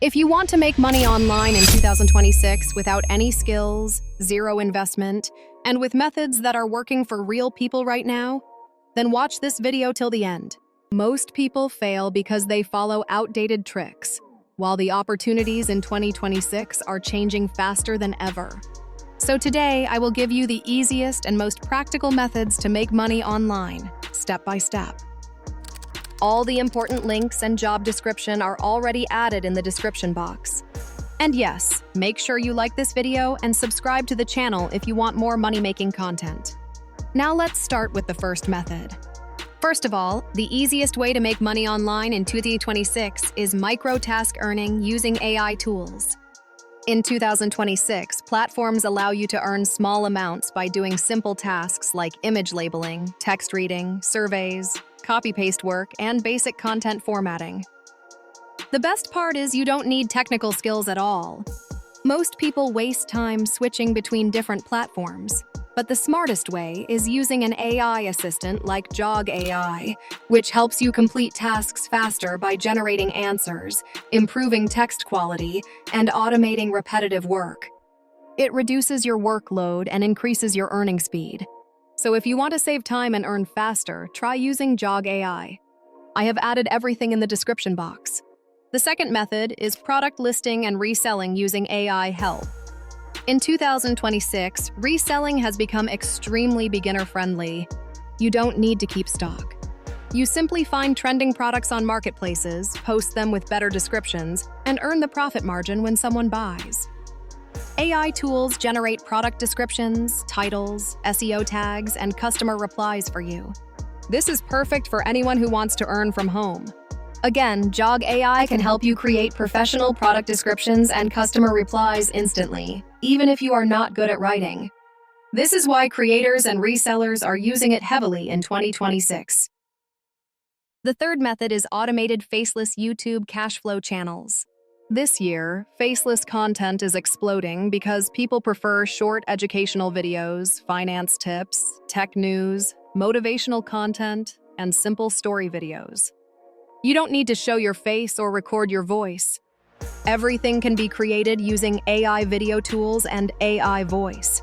If you want to make money online in 2026 without any skills, zero investment, and with methods that are working for real people right now, then watch this video till the end. Most people fail because they follow outdated tricks, while the opportunities in 2026 are changing faster than ever. So today, I will give you the easiest and most practical methods to make money online, step by step. All the important links and job description are already added in the description box. And yes, make sure you like this video and subscribe to the channel if you want more money-making content. Now let's start with the first method. First of all, the easiest way to make money online in 2026 is micro-task earning using AI tools. In 2026, platforms allow you to earn small amounts by doing simple tasks like image labeling, text reading, surveys, copy-paste work, and basic content formatting. The best part is you don't need technical skills at all. Most people waste time switching between different platforms, but the smartest way is using an AI assistant like Jog AI, which helps you complete tasks faster by generating answers, improving text quality, and automating repetitive work. It reduces your workload and increases your earning speed. So if you want to save time and earn faster, try using Jog AI. I have added everything in the description box. The second method is product listing and reselling using AI help. In 2026, reselling has become extremely beginner-friendly. You don't need to keep stock. You simply find trending products on marketplaces, post them with better descriptions, and earn the profit margin when someone buys. AI tools generate product descriptions, titles, SEO tags, and customer replies for you. This is perfect for anyone who wants to earn from home. Again, Jog AI can help you create professional product descriptions and customer replies instantly, even if you are not good at writing. This is why creators and resellers are using it heavily in 2026. The third method is automated faceless YouTube cash flow channels. This year, faceless content is exploding because people prefer short educational videos, finance tips, tech news, motivational content, and simple story videos. You don't need to show your face or record your voice. Everything can be created using AI video tools and AI voice.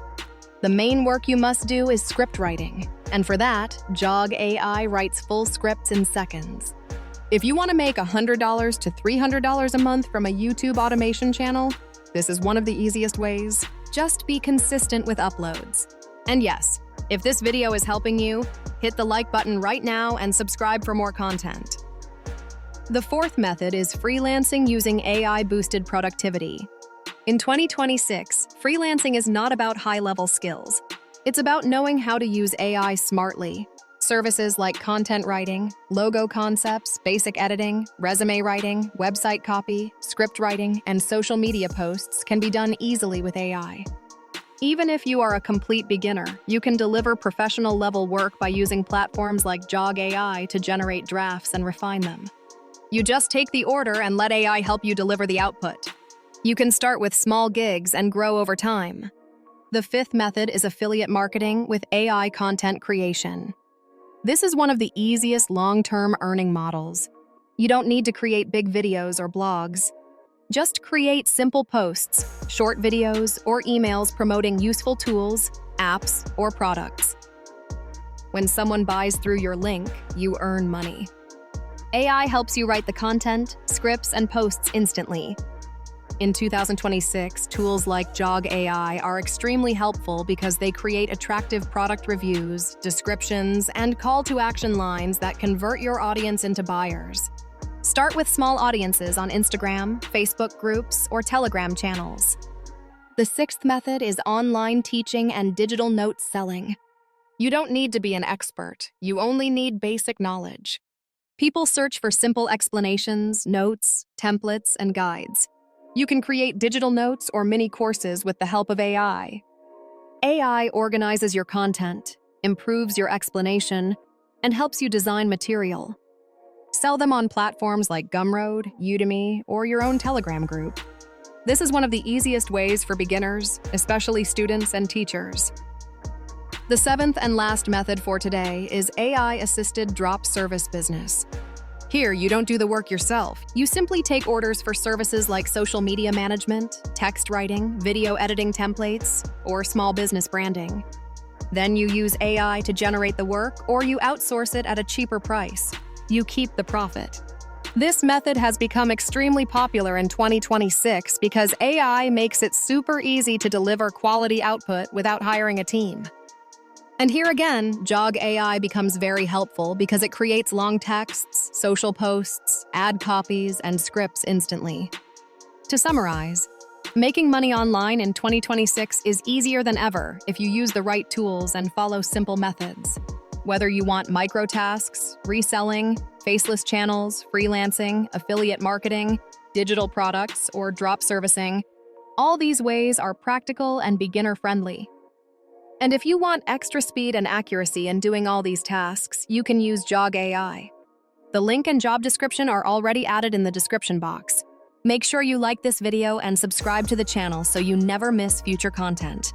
The main work you must do is script writing, and for that, Jog AI writes full scripts in seconds. If you want to make $100 to $300 a month from a YouTube automation channel, this is one of the easiest ways. Just be consistent with uploads. And yes, if this video is helping you, hit the like button right now and subscribe for more content. The fourth method is freelancing using AI-boosted productivity. In 2026, freelancing is not about high-level skills. It's about knowing how to use AI smartly. Services like content writing, logo concepts, basic editing, resume writing, website copy, script writing, and social media posts can be done easily with AI. Even if you are a complete beginner, you can deliver professional-level work by using platforms like Jog AI to generate drafts and refine them. You just take the order and let AI help you deliver the output. You can start with small gigs and grow over time. The fifth method is affiliate marketing with AI content creation. This is one of the easiest long-term earning models. You don't need to create big videos or blogs. Just create simple posts, short videos, or emails promoting useful tools, apps, or products. When someone buys through your link, you earn money. AI helps you write the content, scripts, and posts instantly. In 2026, tools like Jog AI are extremely helpful because they create attractive product reviews, descriptions, and call-to-action lines that convert your audience into buyers. Start with small audiences on Instagram, Facebook groups, or Telegram channels. The sixth method is online teaching and digital notes selling. You don't need to be an expert, you only need basic knowledge. People search for simple explanations, notes, templates, and guides. You can create digital notes or mini courses with the help of AI. AI organizes your content, improves your explanation, and helps you design material. Sell them on platforms like Gumroad, Udemy, or your own Telegram group. This is one of the easiest ways for beginners, especially students and teachers. The seventh and last method for today is AI-assisted drop service business. Here, you don't do the work yourself. You simply take orders for services like social media management, text writing, video editing templates, or small business branding. Then you use AI to generate the work, or you outsource it at a cheaper price. You keep the profit. This method has become extremely popular in 2026 because AI makes it super easy to deliver quality output without hiring a team. And here again, Jog AI becomes very helpful because it creates long texts, social posts, ad copies, and scripts instantly. To summarize, making money online in 2026 is easier than ever if you use the right tools and follow simple methods. Whether you want microtasks, reselling, faceless channels, freelancing, affiliate marketing, digital products, or drop servicing, all these ways are practical and beginner-friendly. And if you want extra speed and accuracy in doing all these tasks, you can use Jog AI. The link and job description are already added in the description box. Make sure you like this video and subscribe to the channel so you never miss future content.